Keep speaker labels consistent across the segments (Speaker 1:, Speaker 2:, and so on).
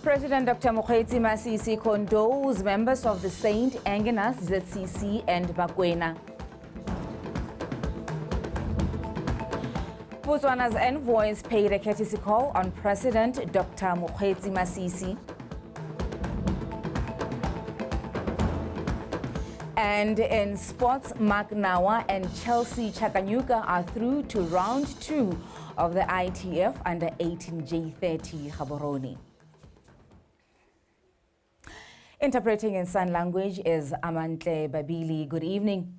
Speaker 1: President Dr. Mokgweetsi Masisi condoles members of the St. Agnes, ZCC and Botswana. Botswana's envoys paid a courtesy call on President Dr. Mokgweetsi Masisi. And in sports, Mark Nawa and Chelsea Chakanyuka are through to round 2 of the ITF Under 18 J30 Gaborone. Interpreting in sign language is Amantle Babili. Good evening.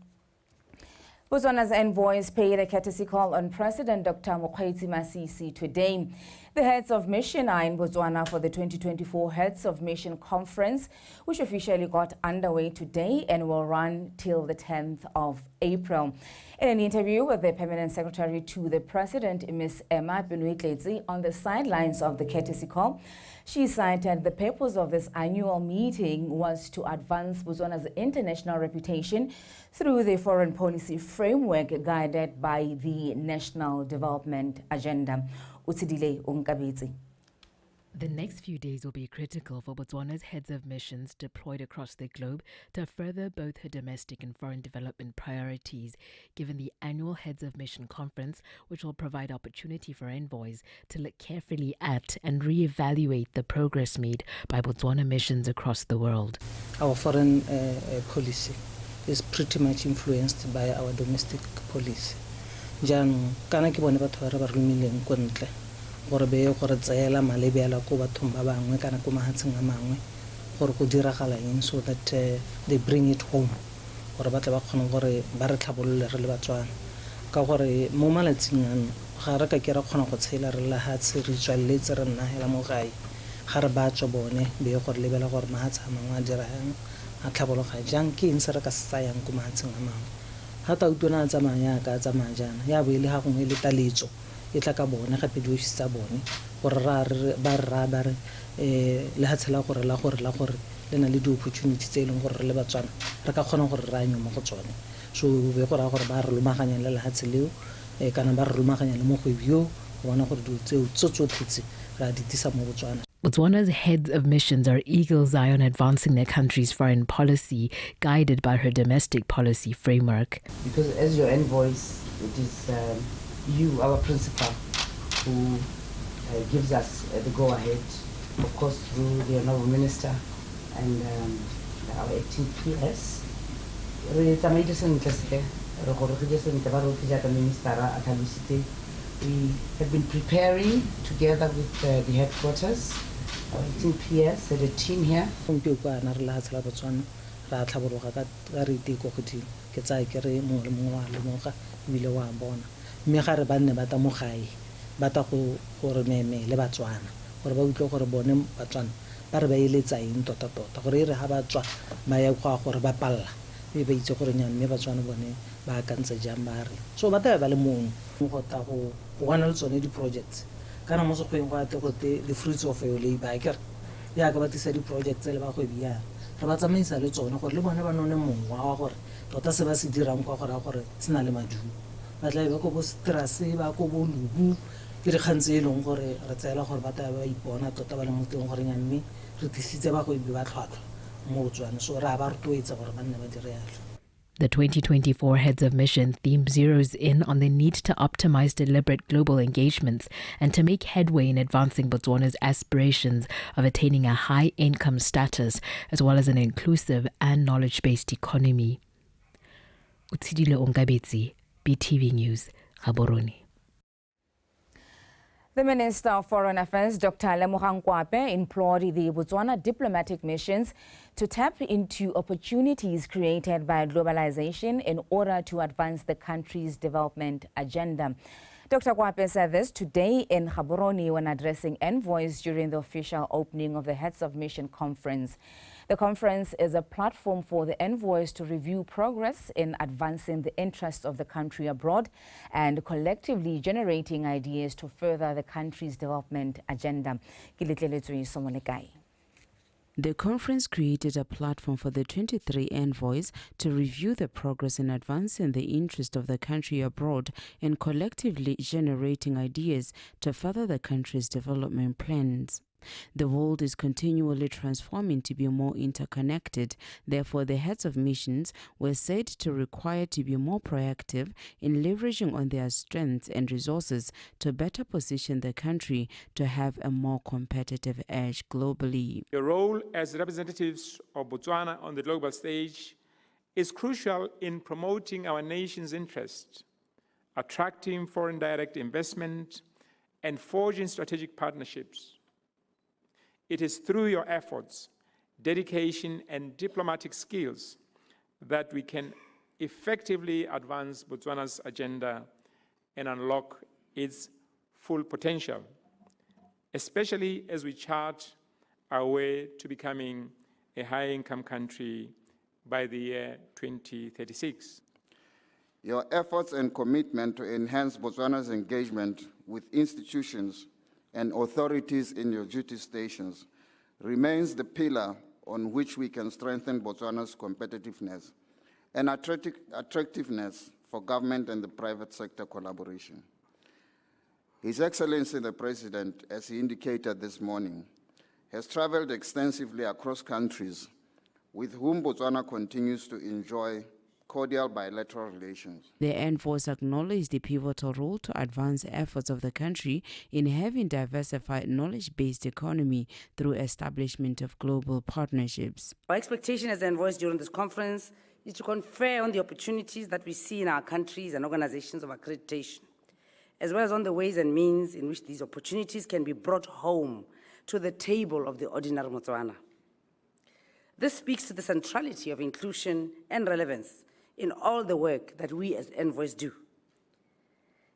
Speaker 1: Botswana's envoys paid a courtesy call on President Dr. Mokgweetsi Masisi today. The heads of mission are in Botswana for the 2024 Heads of Mission Conference, which officially got underway today and will run till the 10th of April. In an interview with the Permanent Secretary to the President, Ms. Emma Benuitletsi, on the sidelines of the courtesy call, she cited the purpose of this annual meeting was to advance Botswana's international reputation through the foreign policy framework guided by the National Development Agenda.
Speaker 2: The next few days will be critical for Botswana's heads of missions deployed across the globe to further both her domestic and foreign development priorities, given the annual Heads of Mission Conference, which will provide opportunity for envoys to look carefully at and re-evaluate the progress made by Botswana missions across the world.
Speaker 3: Our foreign policy is pretty much influenced by our domestic policy. Jan kana ke bone batho ba re rumileng ko ntle gore be gore tsaela malebela ko bathong ba bangwe kana ko mahatseng a mangwe gore go diragala eng so that they bring it home gore ba tla ba khona gore ba re tlhabololle re le Batswana ka gore mo malatsing ano ga re ka ke ra khona go tshela re la hatse re tswalletse re nna hela mo gae ga re ba tswa bone be gore lebela gore mahatsa a mangwe a dira yang a tlhabologa jang ke eng se re ka se tsayang ko mahatseng a mangwe hata utona tsamaya ka tsamaya jana ya boele ha gongwe le taletso e tla ka bone gape di ofisi tsa bone gore ba re le hatsela gore le na le di opportunity tse leng gore re le Batswana re ka kgona gore ra nyo mo go tsone so be gore ba re lumaganya le hatseleo kana ba re lumaganya le mo go bio go bona gore di tseo tsotletse ra di tisa mo Botswana.
Speaker 2: Botswana's heads of missions are eagle's eye on advancing their country's foreign policy, guided by her domestic policy framework.
Speaker 4: Because as your envoys, it is you, our principal, who gives us the go-ahead, of course, through the Honourable Minister and our acting PS. We have been preparing together with the headquarters, our acting PS, and a team here.
Speaker 3: Me gare ba nne ba ta mo gae ba ta go gore meme le Batswana gore ba utlwe gore bone Batswana ba re ba eletsa eng tota gore re ha ba tswa ba ya go gore ba palla be ba itse gore nyane me Batswana bone ba ka ntse jang ba re so ba ta ba le mong go ta go bona le tsone di projects kana mo se go eng go ate go the fruits of your labor ke ya ka ba tisa di projects le ba go bia re ba tsamaisa le tsone gore le bone ba none mong wa gore tota se ba se dirang kwa gore sena le madumo ba tla ba go bo stress ba go bo lubu ke re khantse eleng gore re tsaela gore ba ta ba ipona tota ba le moteng gore nyane re tisitse ba go ba tlhwatlhwa mo Botswana so ra ba re toetsa gore ba nne ba dire yalo.
Speaker 2: The 2024 Heads of Mission theme zeroes in on the need to optimize deliberate global engagements and to make headway in advancing Botswana's aspirations of attaining a high income status as well as an inclusive and knowledge-based economy. Utsidile Ongabetsi, BTV News, Gaborone.
Speaker 1: The Minister of Foreign Affairs, Dr. Lemogang Kwape, implored the Botswana diplomatic missions to tap into opportunities created by globalization in order to advance the country's development agenda. Dr. Kwape said this today in Gaborone when addressing envoys during the official opening of the Heads of Mission Conference. The conference is a platform for the envoys to review progress in advancing the interests of the country abroad and collectively generating ideas to further the country's development agenda.
Speaker 5: The conference created a platform for the 23 envoys to review the progress in advancing the interest of the country abroad and collectively generating ideas to further the country's development plans. The world is continually transforming to be more interconnected. Therefore, the heads of missions were said to require to be more proactive in leveraging on their strengths and resources to better position the country to have a more competitive edge globally.
Speaker 6: Your role as representatives of Botswana on the global stage is crucial in promoting our nation's interests, attracting foreign direct investment, and forging strategic partnerships. It is through your efforts, dedication, and diplomatic skills that we can effectively advance Botswana's agenda and unlock its full potential, especially as we chart our way to becoming a high-income country by the year 2036.
Speaker 7: Your efforts and commitment to enhance Botswana's engagement with institutions and authorities in your duty stations remains the pillar on which we can strengthen Botswana's competitiveness and attractiveness for government and the private sector collaboration. His Excellency the President, as he indicated this morning, has traveled extensively across countries with whom Botswana continues to enjoy cordial bilateral relations.
Speaker 5: The envoys acknowledged the pivotal role to advance efforts of the country in having diversified knowledge-based economy through establishment of global partnerships.
Speaker 8: Our expectation as envoys during this conference is to confer on the opportunities that we see in our countries and organizations of accreditation, as well as on the ways and means in which these opportunities can be brought home to the table of the ordinary Botswana. This speaks to the centrality of inclusion and relevance in all the work that we as envoys do.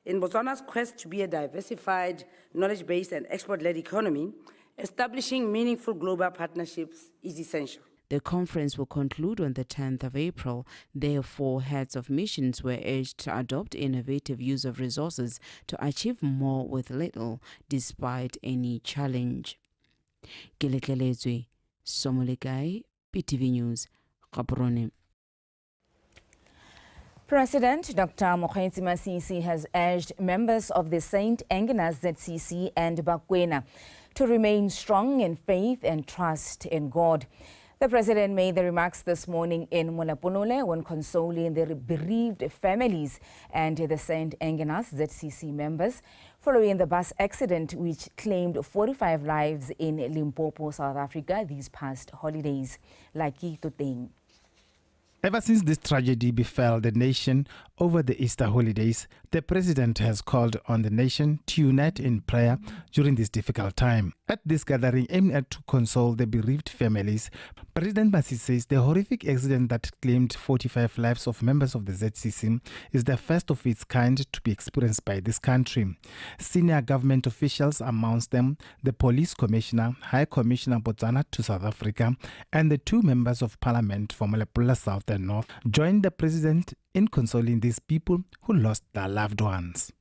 Speaker 8: In Botswana's quest to be a diversified, knowledge-based and export-led economy, establishing meaningful global partnerships is essential.
Speaker 5: The conference will conclude on the 10th of April. Therefore, heads of missions were urged to adopt innovative use of resources to achieve more with little, despite any challenge. Kelekeletswe, Somolekai, PTV News, Gaborone.
Speaker 1: President Dr. Mokgweetsi Masisi has urged members of the St. Agnes ZCC and Botswana to remain strong in faith and trust in God. The president made the remarks this morning in Molaponole when consoling the bereaved families and the St. Agnes ZCC members following the bus accident which claimed 45 lives in Limpopo, South Africa these past holidays. Lucky Tuteng.
Speaker 9: Ever since this tragedy befell the nation over the Easter holidays, the president has called on the nation to unite in prayer during this difficult time. At this gathering aimed at to console the bereaved families, President Masisi says the horrific accident that claimed 45 lives of members of the ZCC is the first of its kind to be experienced by this country. Senior government officials, amongst them the Police Commissioner, High Commissioner Botswana to South Africa, and the two members of parliament from Lepula South and North, joined the president in consoling these people who lost their loved ones.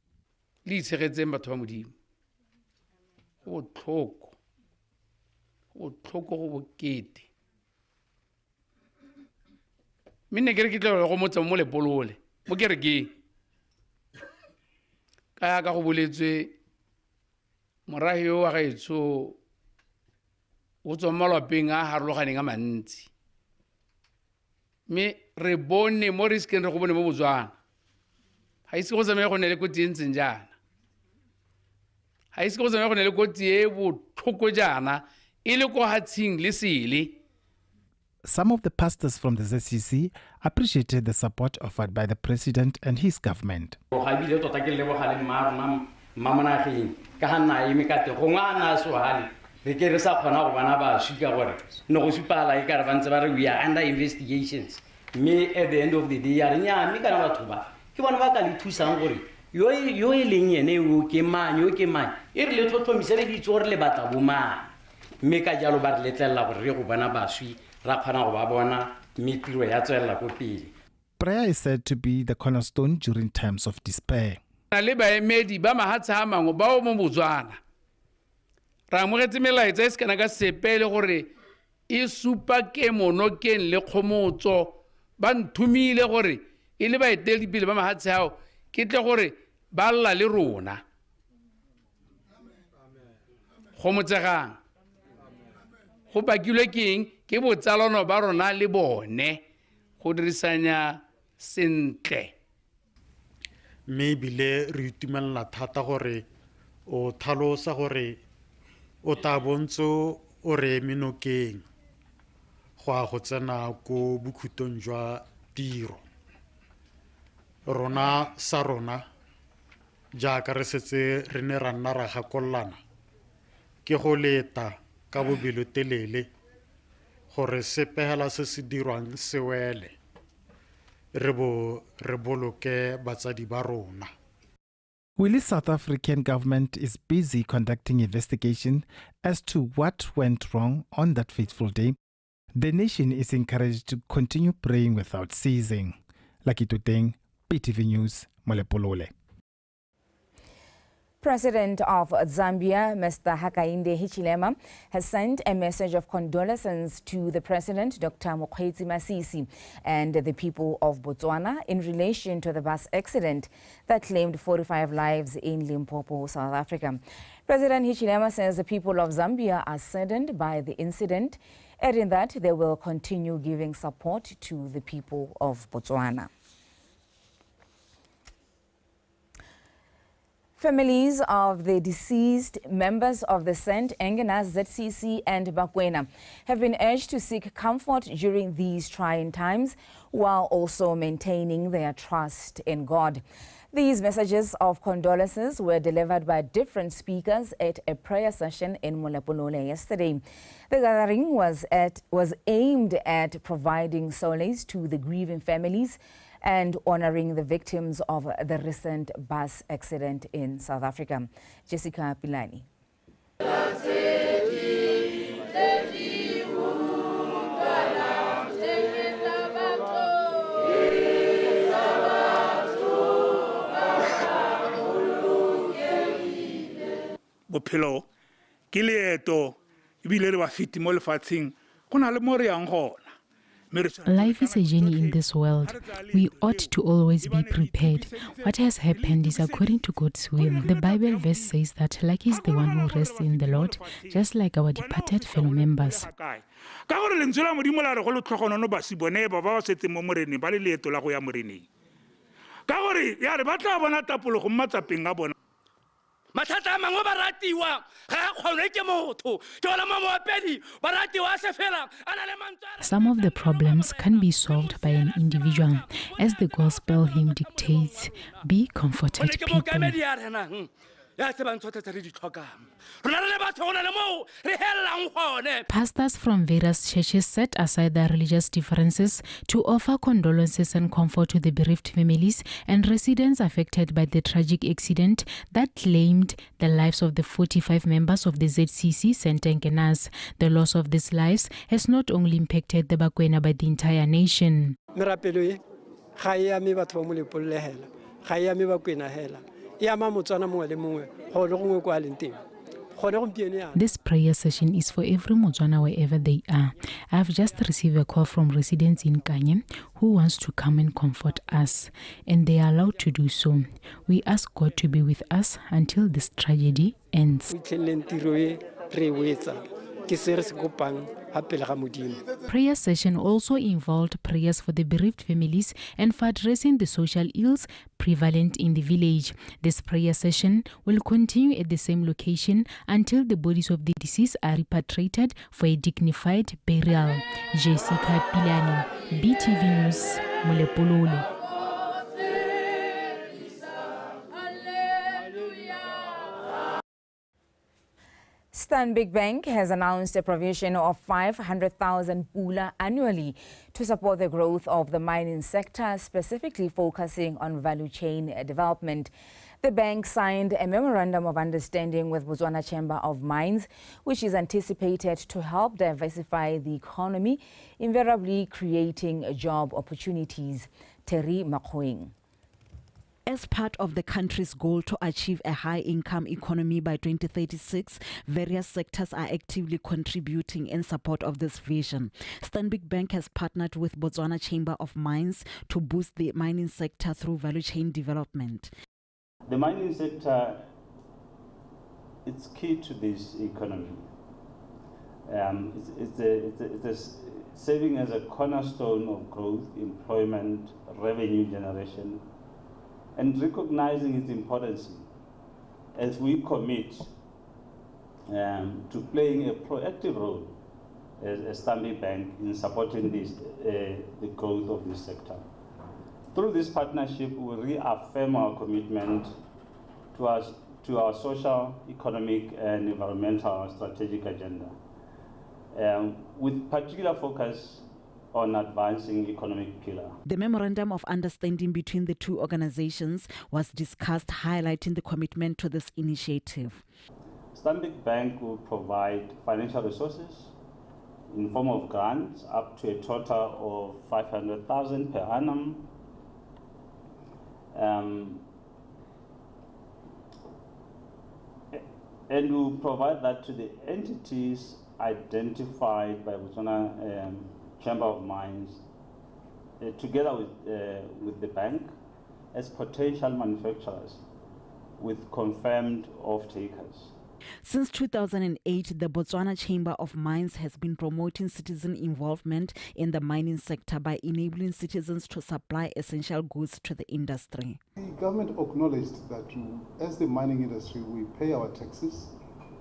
Speaker 10: Minne kere ke tlo go motsa mo le polole mo kere ke ka go boletswe morahi wa gaetso o tswa malapeng a harologaneng a mantsi me re bone mo re skeng re go bone mo Botswana ha ise go tsamaye go ne le kotsi ntseng jana ha ise go tsamaye go ne le kotsi e botlhoko jana e le go hatsing le sele.
Speaker 9: Some of the pastors from the ZCC appreciated the support offered by the president and his government.
Speaker 11: We are under investigations. May at the end of the day,
Speaker 9: Prayer is said to be the cornerstone during times of despair.
Speaker 10: Ramogetse melaetsa e se kana ka sepele gore e supa ke monokeng le khomotso ba nthumile gore e le baetedi pele ba mahatse hao ke tle gore ba lla le rona khomotsegang go bakilwe ke eng ke botsalano ba rona le bone go dirisanya sentle.
Speaker 12: mme ebile re itumelela thata gore o tlhalosa gore o ta bontse o re menokeng go a go tsena ko bokhutong jwa tiro. Rona sa rona jaaka re setse re ne ra nna ra gakololana ke go leta ka bobelotelele gore sepegela se se dirwang se wele re boloke batsadi ba rona.
Speaker 9: While the South African government is busy conducting investigation as to what went wrong on that fateful day, the nation is encouraged to continue praying without ceasing. Lakito Teng, PTV News, Molepolole.
Speaker 1: President of Zambia, Mr. Hakainde Hichilema, has sent a message of condolences to the President, Dr. Mokgweetsi Masisi, and the people of Botswana in relation to the bus accident that claimed 45 lives in Limpopo, South Africa. President Hichilema says the people of Zambia are saddened by the incident, adding that they will continue giving support to the people of Botswana. Families of the deceased members of the St. Engenas, ZCC and Botswana have been urged to seek comfort during these trying times while also maintaining their trust in God. These messages of condolences were delivered by different speakers at a prayer session in Molepolole yesterday. The gathering was aimed at providing solace to the grieving families and honoring the victims of the recent bus accident in South Africa. Jessica Pilani.
Speaker 13: Bophelo ke leeto ebile re ba fiti mo lefatsheng go na le mo re yang gona.
Speaker 2: Life is a journey in this world. We ought to always be prepared. What has happened is according to God's will. The Bible verse says that lucky is the one who rests in the Lord, just like our departed fellow members.
Speaker 13: Ka gore lentswe la modimo la re go le tlhogonono ba se bone ba ba setse mo moreneng ba le leeto la go ya moreneng. Ka gore ya re ba tla bona tapologo mmatsapeng a bona.
Speaker 11: Mathata a mangwe ba ratiwa ga a kgonwe ke motho ke ona mo moapedi ba ratiwa a se fela a na le mantswe.
Speaker 2: Some of the problems can be solved by an individual. As the gospel hymn dictates, be comforted, people. Pastors from various churches set aside their religious differences to offer condolences and comfort to the bereaved families and residents affected by the tragic accident that claimed the lives of the 45 members of the ZCC St. Engenas. The loss of these lives has not only impacted the Botswana but the entire nation. This prayer session is for every Motswana wherever they are. I have just received a call from residents in Kanye who wants to come and comfort us, and they are allowed to do so. We ask God to be with us until this tragedy ends. Prayer session also involved prayers for the bereaved families and for addressing the social ills prevalent in the village. This prayer session will continue at the same location until the bodies of the deceased are repatriated for a dignified burial. Jessica Pilani, BTV News, Molepolole.
Speaker 1: Stanbic Bank has announced a provision of 500,000 pula annually to support the growth of the mining sector, specifically focusing on value chain development. The bank signed a memorandum of understanding with Botswana Chamber of Mines, which is anticipated to help diversify the economy, invariably creating job opportunities. Terry Makhoeng.
Speaker 14: As part of the country's goal to achieve a high-income economy by 2036, various sectors are actively contributing in support of this vision. Stanbic Bank has partnered with Botswana Chamber of Mines to boost the mining sector through value chain development.
Speaker 15: The mining sector, it's key to this economy. It's serving as a cornerstone of growth, employment, revenue generation, and recognizing its importance as we commit to playing a proactive role as Stanbic Bank in supporting the growth of this sector. Through this partnership, we reaffirm our commitment to our social, economic, and environmental strategic agenda, with particular focus on advancing economic pillar.
Speaker 14: The memorandum of understanding between the two organizations was discussed, highlighting the commitment to this initiative.
Speaker 15: Stanbic Bank will provide financial resources in form of grants up to a total of 500,000 per annum. And will provide that to the entities identified by Botswana Chamber of Mines, together with the bank, as potential manufacturers with confirmed off-takers.
Speaker 14: Since 2008, the Botswana Chamber of Mines has been promoting citizen involvement in the mining sector by enabling citizens to supply essential goods to the industry.
Speaker 16: The government acknowledged that as the mining industry, we pay our taxes,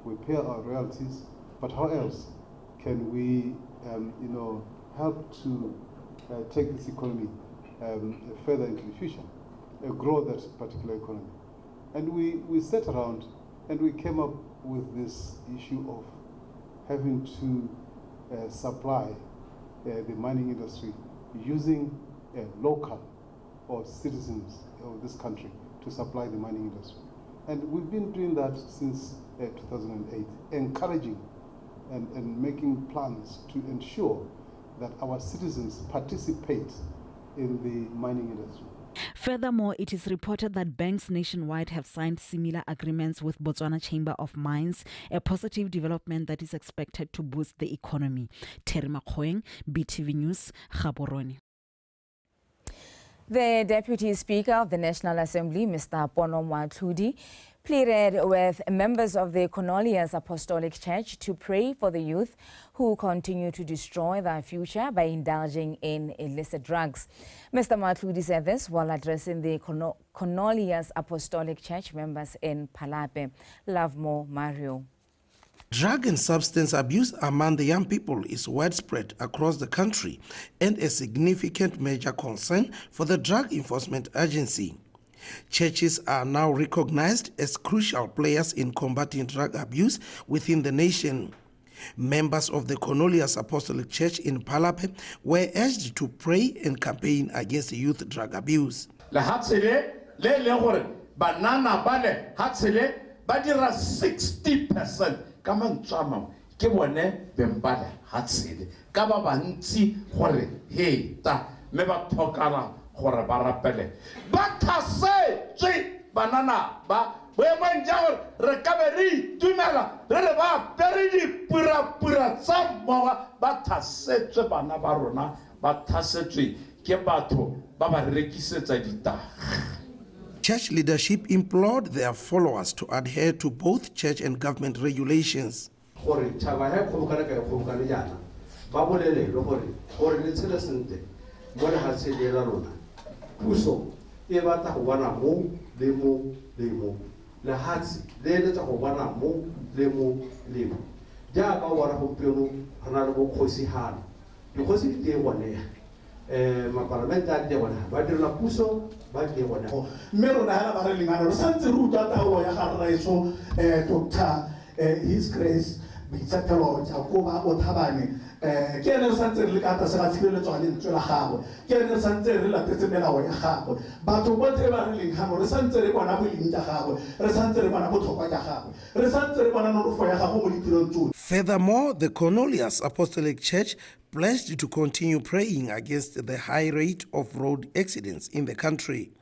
Speaker 16: we pay our royalties, but how else can we help to take this economy further into the future, grow that particular economy? And we sat around and we came up with this issue of having to supply the mining industry using local or citizens of this country to supply the mining industry. And we've been doing that since 2008, encouraging and making plans to ensure that our citizens participate in the mining industry.
Speaker 14: Furthermore, it is reported that banks nationwide have signed similar agreements with Botswana Chamber of Mines, a positive development that is expected to boost the economy. Terry Makgoeng, BTV News, Gaborone.
Speaker 1: The Deputy Speaker of the National Assembly, Mr. Pono Moatlhodi, pleaded with members of the Cornelius Apostolic Church to pray for the youth who continue to destroy their future by indulging in illicit drugs. Mr. Moatlhodi said this while addressing the Cornelius Apostolic Church members in Palape. Lovemore Mario.
Speaker 17: Drug and substance abuse among the young people is widespread across the country and a significant major concern for the Drug Enforcement Agency. Churches are now recognized as crucial players in combating drug abuse within the nation. Members of the Cornelius Apostolic Church in Palape were urged to pray and campaign against youth drug abuse.
Speaker 18: Banana bale hatsele badira 60% kama ntsama ke bone bembala hatsele ka ba bantsi gore he ta me ba thokala gore ba rapele ba thase tsi banana ba we manjao re ka be ri tumela re ba peridi pura tsa mowa ba thase tse bana ba rona ba thasetswe ke batho ba ba rekisetsa ditaga.
Speaker 17: Church leadership implored their followers to adhere to both church and government regulations.
Speaker 19: His Grace Bitsatelo Jacoba Otabani Kene Santer Licata Salatino in Chulahago Kene Santer La Tetemela Yahago but whatever Linghamo Resanter Banabu in Jahago Resanter Banabuto Yahago Resanter Banano for Yahago.
Speaker 17: Furthermore, the Cornelius Apostolic Church pledged to continue praying against the high rate of road accidents in the country.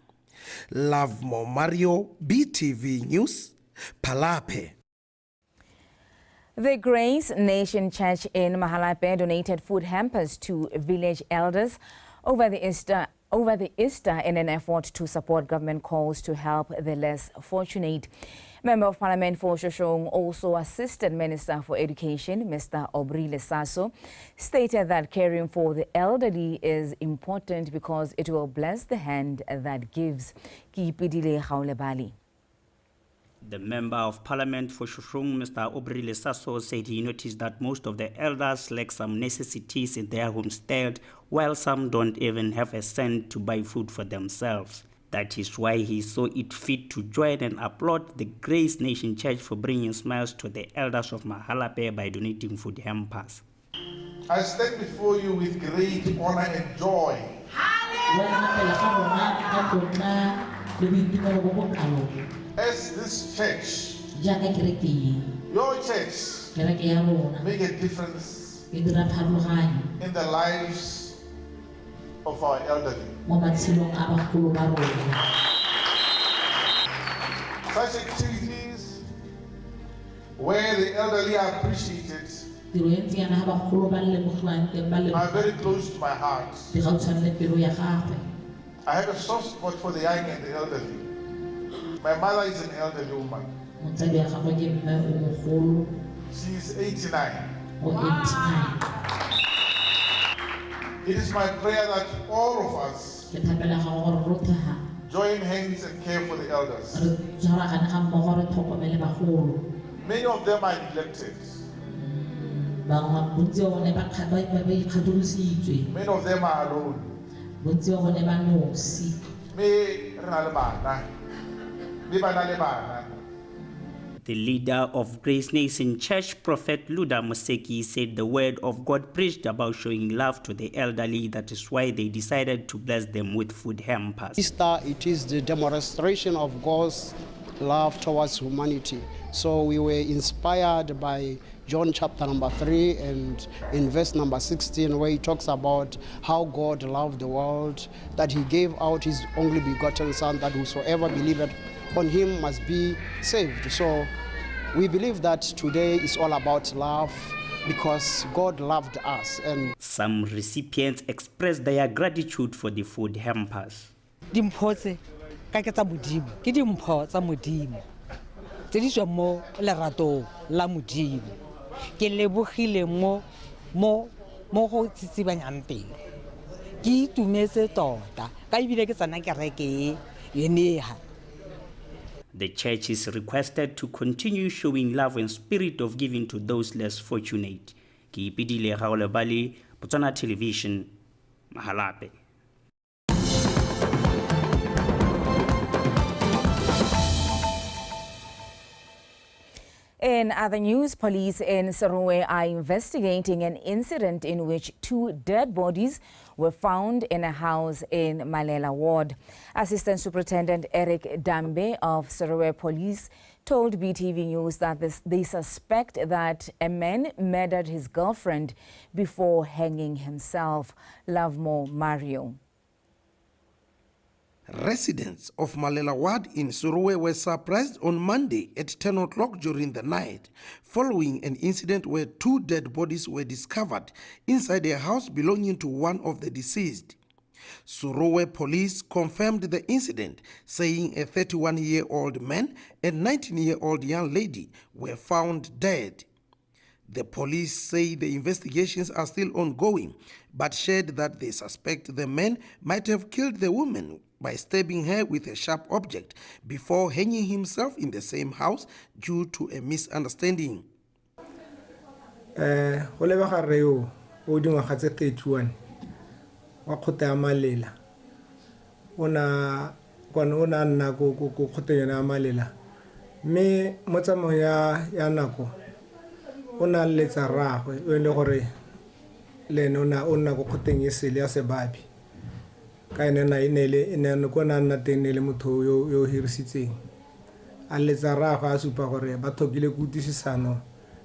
Speaker 17: Lovemore Mario, BTV News, Palape.
Speaker 1: The Grace Nation Church in Mahalape donated food hampers to village elders over the Easter in an effort to support government calls to help the less fortunate. Member of Parliament for Shoshong, also Assistant Minister for Education, Mr. Obri Lesaso, stated that caring for the elderly is important because it will bless the hand that gives. Kiipidile Gaulebali.
Speaker 20: The Member of Parliament for Shoshong, Mr. Obri Lesaso, said he noticed that most of the elders lack some necessities in their homestead, while some don't even have a cent to buy food for themselves. That is why he saw it fit to join and applaud the Grace Nation Church for bringing smiles to the elders of Mahalape by donating food hampers.
Speaker 21: I stand before you with great honor and joy. As this church, your church, make a difference in the lives of our elderly. Such activities where the elderly are appreciated are very close to my heart. I have a soft spot for the young and the elderly. My mother is an elderly woman. She is 89. It is my prayer that all of us join hands and care for the elders. Many of them are neglected. Many of them are alone.
Speaker 20: The leader of Grace Nation Church, Prophet Luda Museki, said the word of God preached about showing love to the elderly. That is why they decided to bless them with food hampers.
Speaker 22: Easter, it is the demonstration of God's love towards humanity. So we were inspired by John chapter number 3 and in verse number 16, where he talks about how God loved the world, that he gave out his only begotten Son, that whosoever believeth on him must be saved. So we believe that today is all about love because God loved us. And
Speaker 20: some recipients expressed their gratitude for the food hampers.
Speaker 23: Ke lebogile mo go tsitsibanyang pele ke itumetse tota ka ibile ke tsana kereke yeneha.
Speaker 20: The church is requested to continue showing love and spirit of giving to those less fortunate. Ke ipidile Gaolebali, Botswana Television, Mahalape.
Speaker 1: In other news, police in Serowe are investigating an incident in which 2 dead bodies were found in a house in Malela Ward. Assistant Superintendent Eric Dambe of Serowe Police told BTV News that they suspect that a man murdered his girlfriend before hanging himself. Lovemore Mario.
Speaker 17: Residents of Malela Ward in Serowe were surprised on Monday at 10 o'clock during the night, following an incident where 2 dead bodies were discovered inside a house belonging to one of the deceased. Serowe police confirmed the incident, saying a 31-year-old man and 19-year-old young lady were found dead. The police say the investigations are still ongoing, but shared that they suspect the man might have killed the woman by stabbing her with a sharp object before hanging himself in the same house due to a misunderstanding.
Speaker 24: Go lebega reo o dingwaga tse 31 wa kgotla ya Malela ona nna go kgotla yona ya Malela mme mo tsamao ya nako ona letsa ragwe o le gore le ona go kgotleng e sele ya sebabi ka ene na ene go nna teng le motho yo hirisitseng a letsa ragwe a supa gore ba thokile go utisisano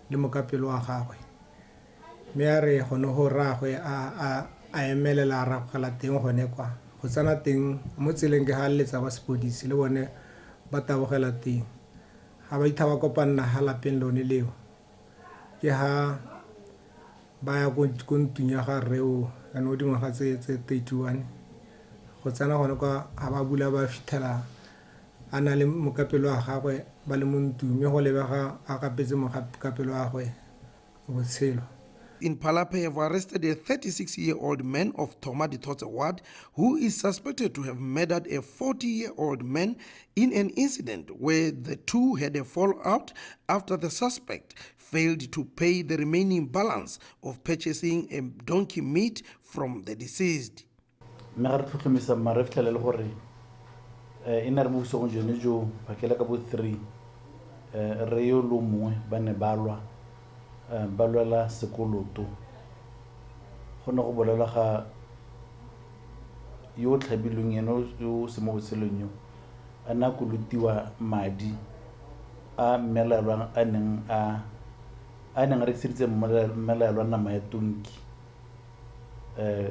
Speaker 24: le mokapelo wa gagwe mme a re gone go ragwe a emelela ragala teng gone kwa go tsana teng mo tseleng ke ga letsa ba sepodisi le bone ba tabogela teng ga ba ithaba kopana ha lapeng lone leo ke ha ba ya go ntunya ga reo ka no dingwaga tse 31 go tsana gone kwa ga ba bula ba fithela a na le mokapelo wa gagwe ba le montu mme go lebega a kapetse mokapelo wa gagwe botshelo.
Speaker 17: In Palape have arrested a 36-year-old man of Thoma Ditotse ward who is suspected to have murdered a 40-year-old man in an incident where the two had a fallout after the suspect failed to pay the remaining balance of purchasing a donkey meat from the deceased.
Speaker 3: balwela sekoloto go ne go bolela ga yo tlhabilweng eno yo se mo botshelong yo a na kolutiwa madi a mmelelwa a neng a rekiseditse mmelelwa nama ya tonki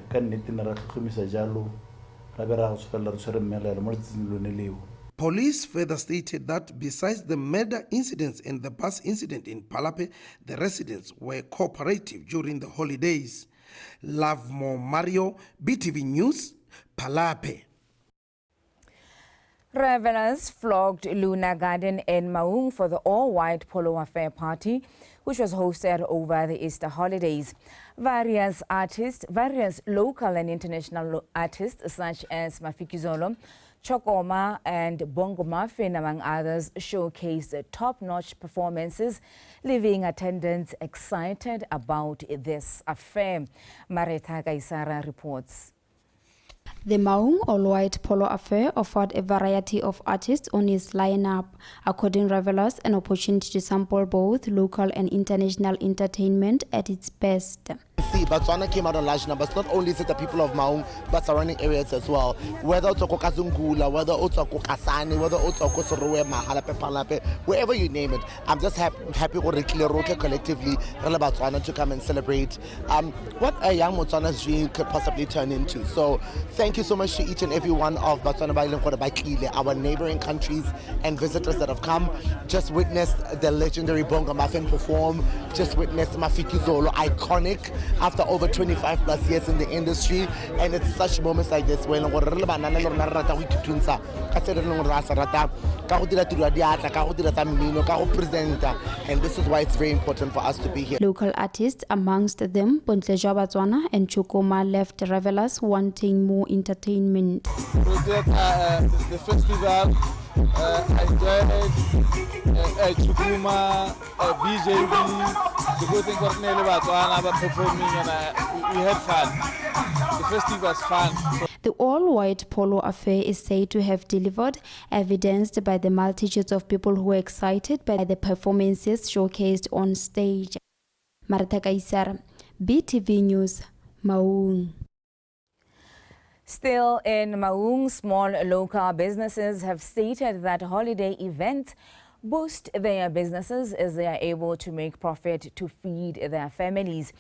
Speaker 3: ka nnete ne ra tlhotlhomisa jalo ra be ra go tsholela re tshwere mmelelo mo letsatsing lone leo.
Speaker 17: Police further stated that besides the murder incidents and the bus incident in Palape, the residents were cooperative during the holidays. Lovemore Mario, BTV News, Palape.
Speaker 1: Revelers flogged Luna Garden in Maung for the all-white polo affair party, which was hosted over the Easter holidays. Various local and international artists such as Mafikizolo, Chokoma and Bongo Muffin, among others, showcased top-notch performances, leaving attendants excited about this affair. Marita Gaisara reports.
Speaker 4: The Maung all-white polo affair offered a variety of artists on its lineup, according revelers an opportunity to sample both local and international entertainment at its best.
Speaker 6: Botswana came out on large numbers. Not only is it the people of Maung, but surrounding areas as well. Whether it's Kazungula, whether it's Kasane, whether it's Sorowe, Mahalape, Palape, wherever you name it. I'm just happy for collectively Botswana to come and celebrate what a young Botswana's dream could possibly turn into. So thank you so much to each and every one of Botswana, our neighboring countries and visitors that have come. Just witnessed the legendary Bongo Muffin perform. Just witnessed Mafikizolo, iconic after over 25 plus years in the industry, and it's such moments like this when and this is why it's very important for us to be here.
Speaker 4: Local artists, amongst them Bontleja Botswana and Chokoma, left revelers wanting more entertainment.
Speaker 7: The festival, I enjoyed Chukuma, BJB, the good thing about Botswana performing, and we had fun. The festival was fun.
Speaker 4: The all-white polo affair is said to have delivered, evidenced by the multitudes of people who were excited by the performances showcased on stage. Marita Kaisar, BTV News, Maung.
Speaker 1: Still in Maung, small local businesses have stated that holiday events boost their businesses as they are able to make profit to feed their families.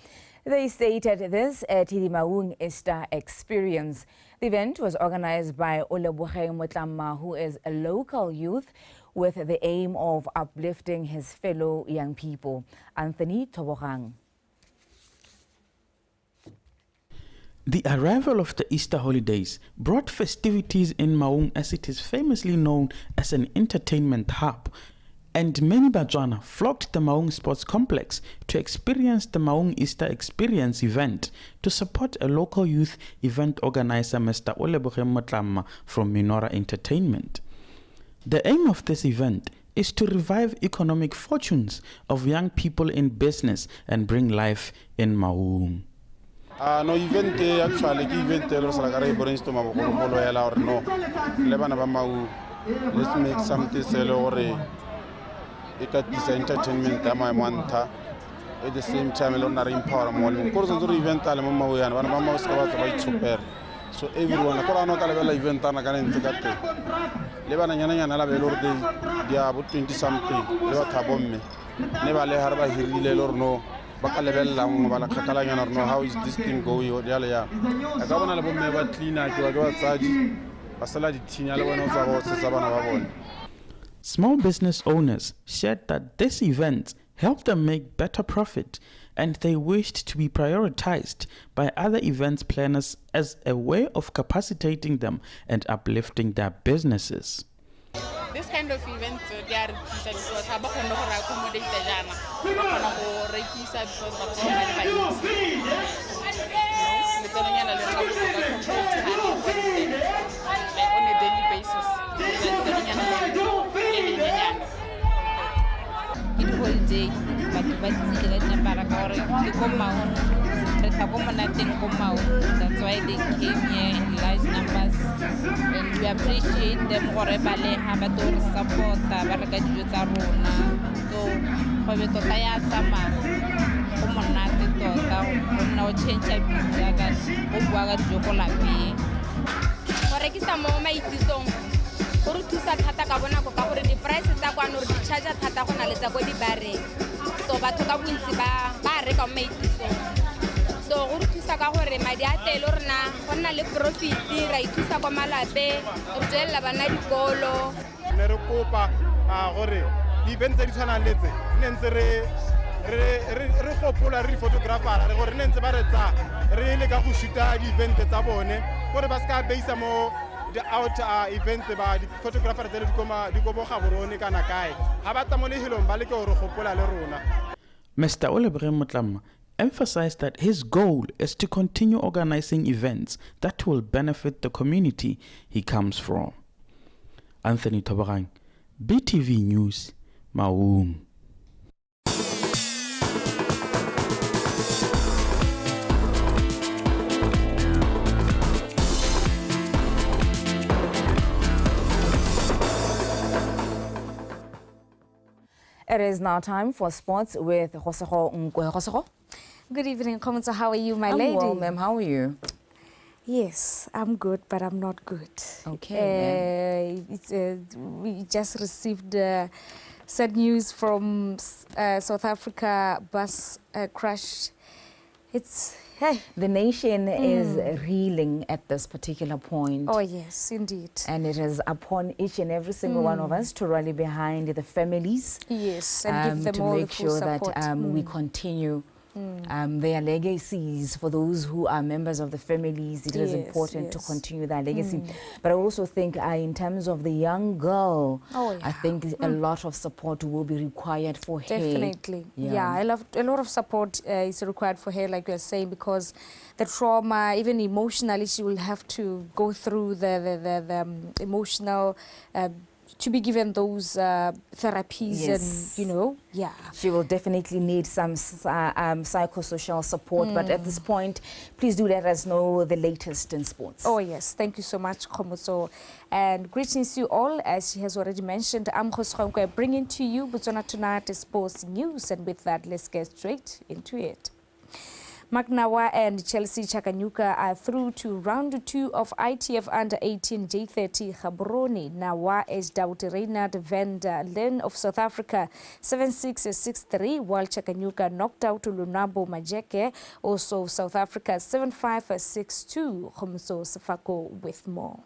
Speaker 1: They stated this at the Maung Easter Experience. The event was organized by Oleboge Motlama, who is a local youth, with the aim of uplifting his fellow young people. Anthony Tobogang.
Speaker 25: The arrival of the Easter holidays brought festivities in Maung, as it is famously known as an entertainment hub, and many Botswana flocked the Maung Sports Complex to experience the Maung Easter Experience event to support a local youth event organizer, Mr. Oleboge Motlama from Minora Entertainment. The aim of this event is to revive economic fortunes of young people in business and bring life in Maung.
Speaker 7: No event actually event brainstorm or no let's make something entertainment at the same time empower event so everyone event they 20 something how is this thing going?
Speaker 25: Small business owners shared that this event helped them make better profit, and they wished to be prioritized by other events planners as a way of capacitating them and uplifting their businesses.
Speaker 5: this kind of events they are because ha ba kgone go accommodate jana ba kgona go rekisa because ba go ba le bantsi letsenonyana le rena botoka compared to how like on a daily basis letsenonyana le nyenyana
Speaker 8: ke holiday batho ba tsile ka nyapara ka gore ke ko maun re tla go monateng ko maun. That's why they came here in large numbers and we appreciate them gore ba le ha ba to re supporta ba re ka dijo tsa rona so go be tota ya tsamaya go monate tota go nna o change a pizza ka go bua ka dijo go lapeng
Speaker 9: go rekisa mo maitisong go re thusa thata ka bonako ka gore di-price tsa kwano re di-charger thata go na le tsa ko dibareng so batho ka bontsi ba reka mo maitisong so go re thusa ka gore madi a tele rena go nna le profit ra ithusa kwa malape re tswelela bana dikolo
Speaker 10: ne re kopa gore di-event tse di tshwanang le tse ne ntse re gopola re di-photographera gore ne ntse ba re tsa re le ka go shoota di-event tsa bone gore ba se ka beisa mo out events ba di-photographer tse di ko bogaborone kana kae ga ba tsa mo lehelong ba le ke gore gopola le rona.
Speaker 25: Mr. Olebere Motlama emphasized that his goal is to continue organizing events that will benefit the community he comes from. Anthony Tobarang, BTV News, Maung.
Speaker 1: It is now time for sports with Khosego Nkwe. Khosego?
Speaker 12: Good evening, Komotso. How are you, my
Speaker 1: I'm
Speaker 12: lady?
Speaker 1: Well, ma'am. How are you?
Speaker 12: Yes, I'm good, but I'm not good.
Speaker 1: Okay.
Speaker 12: We just received sad news from South Africa bus crash. Hey.
Speaker 1: The nation is reeling at this particular point.
Speaker 12: Oh, yes, indeed.
Speaker 1: And it is upon each and every single one of us to rally behind the families.
Speaker 12: Yes, and give them all the full support.
Speaker 1: To make sure that we continue their legacies. For those who are members of the families, it is important to continue that legacy. But I also think in terms of the young girl, I think a lot of support will be required for her.
Speaker 12: Definitely. Yeah, a lot of support is required for her, like you are saying, because the trauma, even emotionally, she will have to go through the emotional to be given those therapies and, you know,
Speaker 1: She will definitely need some psychosocial support. But at this point, please do let us know the latest in sports.
Speaker 12: Oh, yes. Thank you so much, Komotso. And greetings to you all. As she has already mentioned, I'm Khosego Nkwe, bringing to you Botswana Tonight Sports News. And with that, let's get straight into it. Magnawa and Chelsea Chakanyuka are through to round 2 of ITF Under-18 J30 Gaborone. Nawa edged out Reinhard van der Len of South Africa 7-6, 6-3, while Chakanyuka knocked out Lunabo Majeke, also of South Africa 7-5, 6-2. Khomso Sefako with more.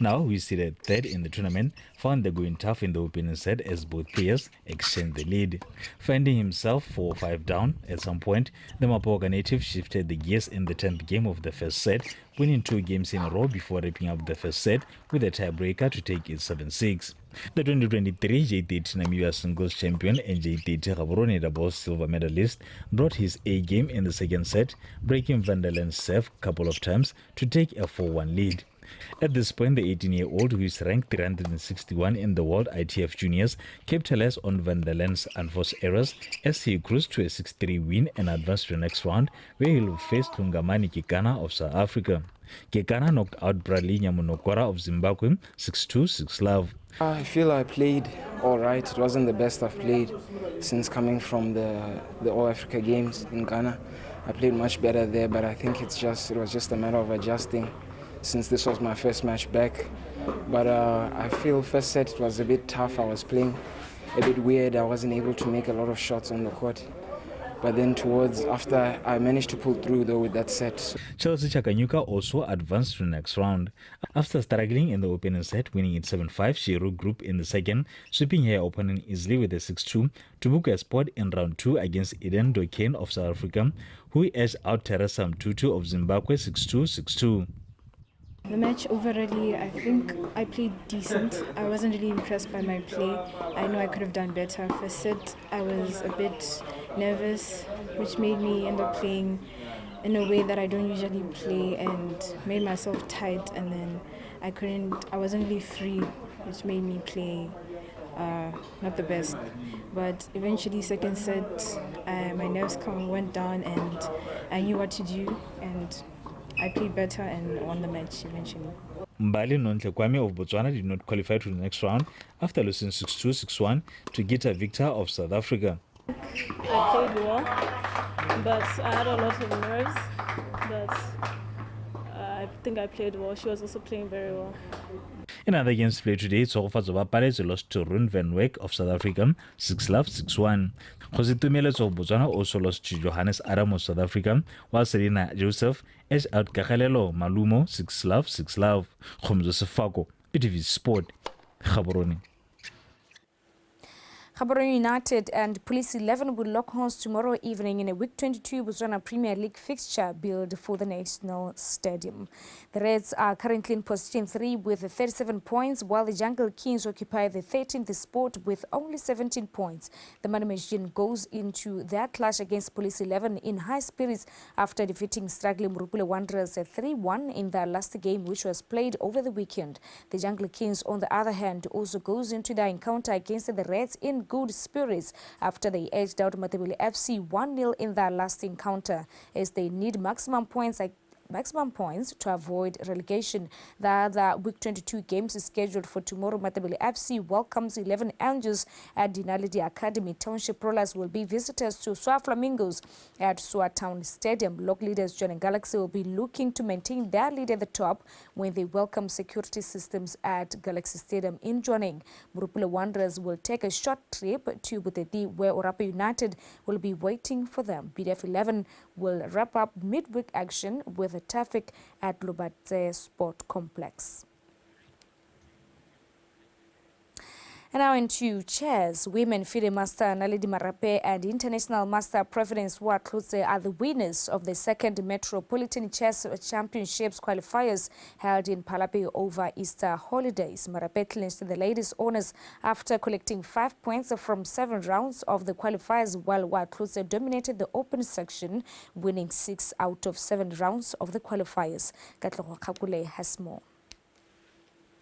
Speaker 26: Now we see that third in the tournament found the going tough in the opening set as both players exchanged the lead. Finding himself 4-5 down at some point, the Mapoga native shifted the gears in the 10th game of the first set, winning 2 games in a row before wrapping up the first set with a tiebreaker to take it 7-6. The 2023 J30 Namibia singles champion and J30 Gaborone doubles silver medalist brought his A game in the second set, breaking Van der Len's serve a couple of times to take a 4-1 lead. At this point, the 18-year-old, who is ranked 361 in the World ITF Juniors, capitalized on Van der Len's unforced errors as he cruised to a 6-3 win and advanced to the next round, where he will face Lungamani Kekana of South Africa. Kekana knocked out Bradley Nyamunokora of Zimbabwe 6-2, 6-love.
Speaker 27: I feel I played all right. It wasn't the best I've played since coming from the All Africa Games in Ghana. I played much better there, but I think it was just a matter of adjusting, since this was my first match back. But I feel first set it was a bit tough. I was playing a bit weird. I wasn't able to make a lot of shots on the court. But then after I managed to pull through though with that set.
Speaker 26: Chelsea Chakanyuka also advanced to the next round. After struggling in the opening set, winning it 7-5, she regrouped in the second, sweeping her opponent easily with a 6-2 to book a spot in round 2 against Eden Dokane of South Africa, who edged out Teresa Mtutu of Zimbabwe 6-2, 6-2.
Speaker 2: The match overall, I think I played decent. I wasn't really impressed by my play. I know I could have done better. First set, I was a bit nervous, which made me end up playing in a way that I don't usually play and made myself tight, and then I wasn't really free, which made me play not the best. But eventually second set, my nerves went down and I knew what to do, and I played better and won the match eventually.
Speaker 26: Mbali Nontle Kwame of Botswana did not qualify to the next round after losing 6-2, 6-1 to Gita Victor of South Africa.
Speaker 11: I played well, but I had a lot of nerves, but I think I played well. She was also playing very well.
Speaker 26: In other games played today, Tsogofatso Pirates lost to Rune Van Wyk of South Africa 6-love, 6-1. Jose Tumelets of Botswana also lost to Johannes Adam of South Africa, while Serena Joseph edged out Kagalelo Malumo 6-love, 6-love. Khomzo Sefako, PTV Sport, Gaborone.
Speaker 12: Gaborone United and Police 11 will lock horns tomorrow evening in a Week 22 Botswana Premier League fixture billed for the National Stadium. The Reds are currently in position 3 with 37 points, while the Jungle Kings occupy the 13th spot with only 17 points. The Money Machine goes into their clash against Police 11 in high spirits after defeating struggling Morupule Wanderers 3-1 in their last game, which was played over the weekend. The Jungle Kings, on the other hand, also goes into their encounter against the Reds in good spirits after they edged out Matabele FC 1-0 in their last encounter, as they need maximum points to avoid relegation. The other Week 22 games is scheduled for tomorrow. Matabele FC welcomes 11 Angels at Dinalidi Academy. Township Rollers will be visitors to Swa Flamingos at Swa Town Stadium. Log leaders Johnny Galaxy will be looking to maintain their lead at the top when they welcome Security Systems at Galaxy Stadium in Joining. Morupule Wanderers will take a short trip to Buteti, where Orapa United will be waiting for them. BDF 11 will wrap up midweek action with a traffic at Lubatse Sport Complex. And now into chess. Women FIDE Master Naledi Marape and International Master Preference Watlutse are the winners of the second Metropolitan Chess Championships qualifiers held in Palape over Easter holidays. Marape clinched the ladies' honors after collecting 5 points from 7 rounds of the qualifiers, while Watlutse dominated the open section, winning 6 out of 7 rounds of the qualifiers. Katlego Kakule has more.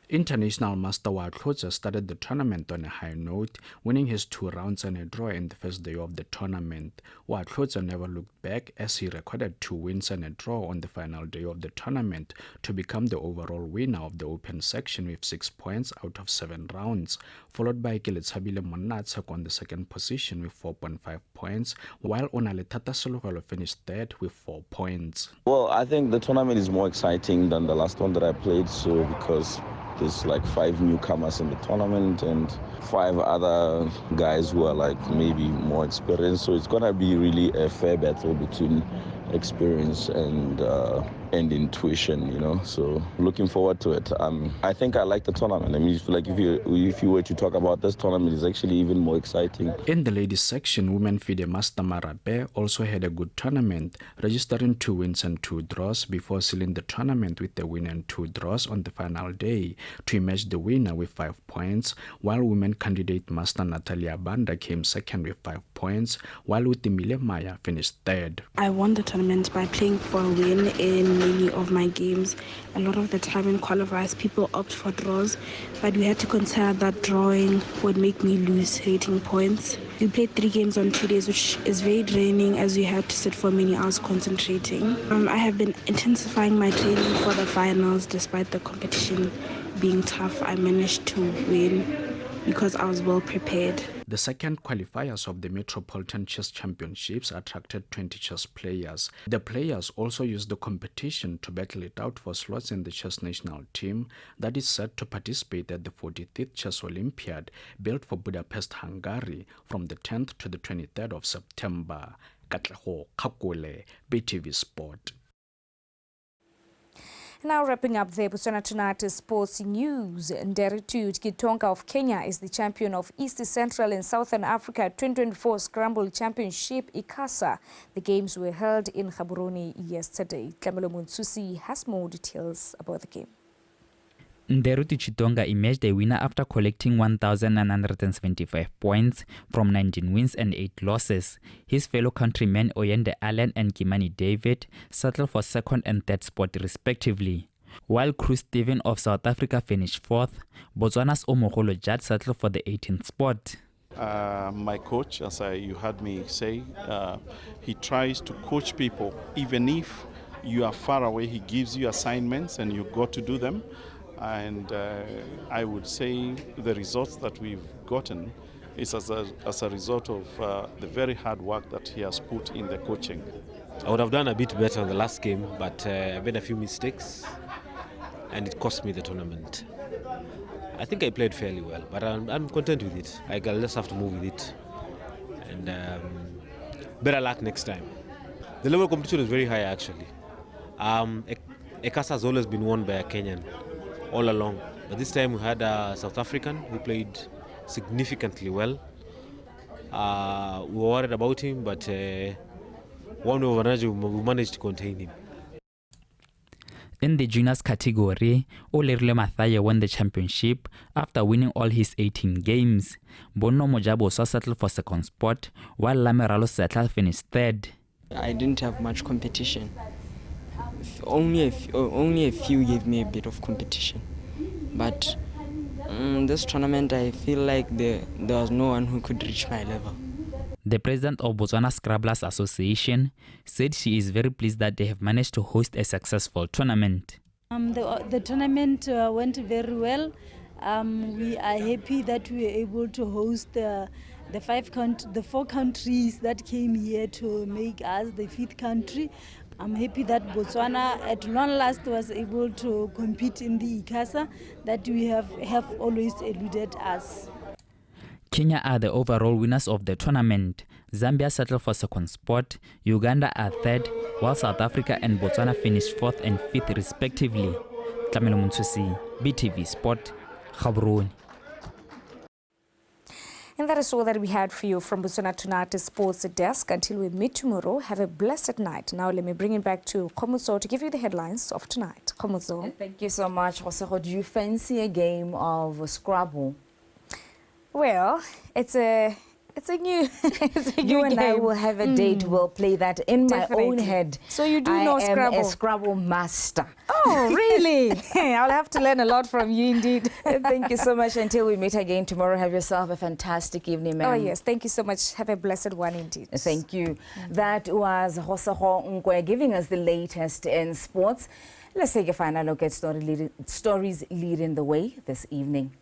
Speaker 13: International Master Watlotse started the tournament on a high note, winning his 2 rounds and a draw in the first day of the tournament. Watlotse never looked back as he recorded 2 wins and a draw on the final day of the tournament to become the overall winner of the open section with 6 points out of 7 rounds, followed by Keletshabile Monatsek on the second position with 4.5 points, while Onale Tatasologalo finished third with 4 points.
Speaker 14: Well, I think the tournament is more exciting than the last one that I played, so because there's like 5 newcomers in the tournament and 5 other guys who are like maybe more experienced. So it's going to be really a fair battle between experience and intuition, you know. So looking forward to it. I think I like the tournament. I mean, like if you were to talk about this tournament, it's actually even more exciting.
Speaker 13: In the ladies section, women FIDE Master Marape also had a good tournament, registering 2 wins and 2 draws before sealing the tournament with a win and 2 draws on the final day to emerge the winner with 5 points, while women candidate Master Natalia Banda came second with 5 points, while Utimile Maya finished third.
Speaker 15: I won the tournament by playing for a win in many of my games. A lot of the time in qualifiers, people opt for draws, but we had to consider that drawing would make me lose rating points. We played 3 games on 2 days, which is very draining as we had to sit for many hours concentrating. I have been intensifying my training for the finals. Despite the competition being tough, I managed to win because I was well prepared.
Speaker 13: The second qualifiers of the Metropolitan Chess Championships attracted 20 chess players. The players also used the competition to battle it out for slots in the chess national team that is set to participate at the 45th Chess Olympiad, built for Budapest, Hungary, from the 10th to the 23rd of September. Katlego Kakule, BTV Sport.
Speaker 12: Now wrapping up the Botswana Tonight sports news. Nderitu Kitonga of Kenya is the champion of East Central and Southern Africa 2024 Scramble Championship ICASA. The games were held in Gaborone yesterday. Tlamelo Muntsusi has more details about the game.
Speaker 16: Nderuti Chitonga emerged a winner after collecting 1,975 points from 19 wins and 8 losses. His fellow countrymen Oyende Allen and Kimani David settled for second and third spot respectively. While Cruz Steven of South Africa finished fourth, Botswana's Omogolo Jad settled for the 18th spot.
Speaker 18: My coach, as you heard me say, he tries to coach people. Even if you are far away, he gives you assignments and you got to do them. And I would say the results that we've gotten is as a result of the very hard work that he has put in the coaching.
Speaker 19: I would have done a bit better in the last game, but I made a few mistakes and it cost me the tournament. I think I played fairly well, but I'm content with it. I just have to move with it. And better luck next time. The level of competition is very high actually. Ekasa has always been won by a Kenyan all along, but this time we had a South African who played significantly well. We were worried about him, but one over we managed to contain him.
Speaker 16: In the juniors category, Olerile Mathaye won the championship after winning all his 18 games. Bono Mojabo settled for second spot, while Lameralo Settle finished third.
Speaker 20: I didn't have much competition. Only a few gave me a bit of competition. But this tournament, I feel like there was no one who could reach my level.
Speaker 16: The president of Botswana Scrabblers Association said she is very pleased that they have managed to host a successful tournament.
Speaker 21: The tournament went very well. We are happy that we were able to host the 4 countries that came here to make us the 5th country. I'm happy that Botswana at long last was able to compete in the ICASA that we have always eluded us.
Speaker 16: Kenya are the overall winners of the tournament. Zambia settled for second spot, Uganda are third, while South Africa and Botswana finished 4th and 5th respectively. Tlamelo Muntsusi, BTV Sport, Gaborone.
Speaker 12: And that is all that we had for you from Botswana Tonight Sports Desk. Until we meet tomorrow, have a blessed night. Now let me bring it back to Khomuso to give you the headlines of tonight. Khomuso.
Speaker 1: Thank you so much, Josego. Do you fancy a game of Scrabble?
Speaker 12: Well, it's a new
Speaker 1: You and
Speaker 12: game.
Speaker 1: I will have a date. We'll play that in my own head.
Speaker 12: So you do know Scrabble?
Speaker 1: I am a Scrabble master.
Speaker 12: Oh, really? I'll have to learn a lot from you indeed.
Speaker 1: Thank you so much. Until we meet again tomorrow, have yourself a fantastic evening, ma'am.
Speaker 12: Oh, yes. Thank you so much. Have a blessed one indeed.
Speaker 1: Thank you. That was Josego Nkwe giving us the latest in sports. Let's take a final look at stories leading the way this evening.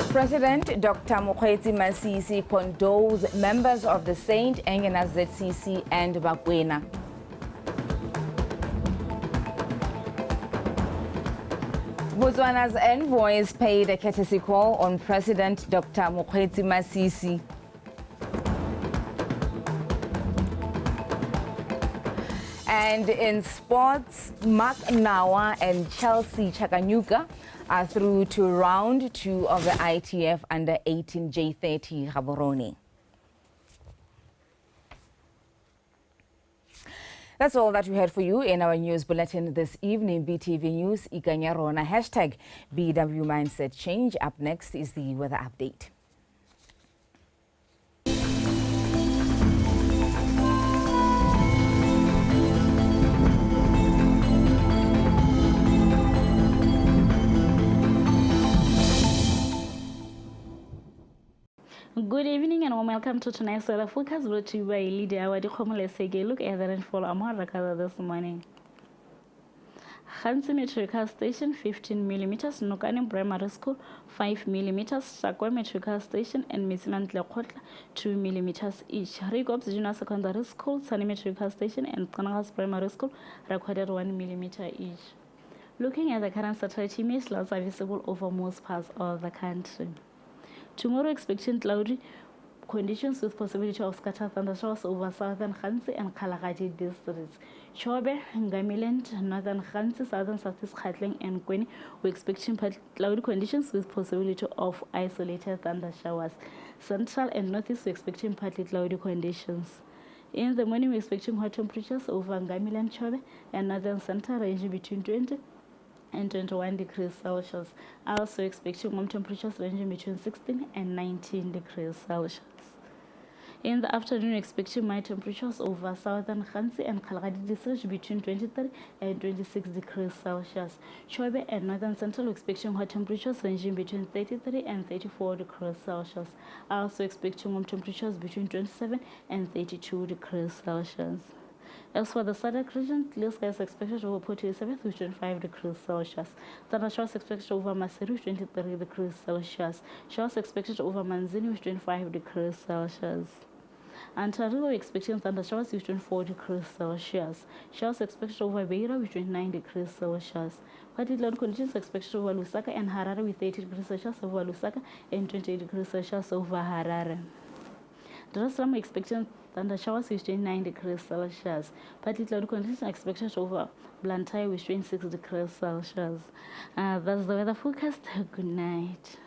Speaker 1: President Dr. Mokgweetsi Masisi condoles members of the St. Agnes ZCC and Bakwena. Botswana's envoys paid a courtesy call on President Dr. Mokgweetsi Masisi. And in sports, Mark Nawa and Chelsea Chakanyuka are through to round 2 of the ITF Under 18 J30 Gaborone. That's all that we had for you in our news bulletin this evening. BTV News, Ikanyarona, hashtag BW Mindset Change. Up next is the weather update.
Speaker 22: Good evening and welcome to tonight's weather forecast brought to you by Lydia Wadikhomulesege. Look at the rainfall Amara this morning. Hansi Metrical Station 15 millimeters, Nokani Primary School 5 millimeters, Sakwa Metrical Station and Misiman Tlekotla 2 millimeters each. Rigobs Junior Secondary School, Sani Metrical Station and Kanagas Primary School recorded 1 millimeter each. Looking at the current satellite image, clouds are visible over most parts of the country. Tomorrow expecting cloudy conditions with possibility of scattered thundershowers over southern Khansi and Kalahari districts. Chobe, Ngamiland, northern Khansi, southern Southeast Gauteng and Kweni, we're expecting cloudy conditions with possibility of isolated thundershowers. Central and northeast, we're expecting partly cloudy conditions. In the morning, we're expecting hot temperatures over Ngamiland, Chobe, and northern Central ranging between 20 and 21 degrees Celsius. Also expecting warm temperatures ranging between 16 and 19 degrees Celsius. In the afternoon, expecting mild temperatures over southern Khansi and Kalahari districts between 23 and 26 degrees Celsius. Chobe and northern Central expecting hot temperatures ranging between 33 and 34 degrees Celsius. Also expecting warm temperatures between 27 and 32 degrees Celsius. As for the Sadek region, clear skies expected over Port Elizabeth with 25 degrees Celsius. Thundershowers expected over Maseru with 23 degrees Celsius. Showers expected over Manzini with 25 degrees Celsius. Antarctica expecting thundershowers with 24 degrees Celsius. Showers expected over Beira with 29 degrees Celsius. Partly cloudy conditions expected over Lusaka and Harare with 30 degrees Celsius over Lusaka and 28 degrees Celsius over Harare. Dar es Salaam expecting thundershowers with 29 degrees Celsius. Partly cloudy conditions expected over Blantyre with 26 degrees Celsius. That's the weather forecast. Good night.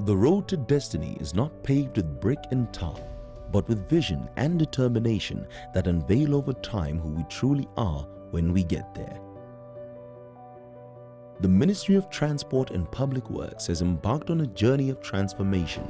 Speaker 3: The road to destiny is not paved with brick and tar, but with vision and determination that unveil over time who we truly are when we get there. The Ministry of Transport and Public Works has embarked on a journey of transformation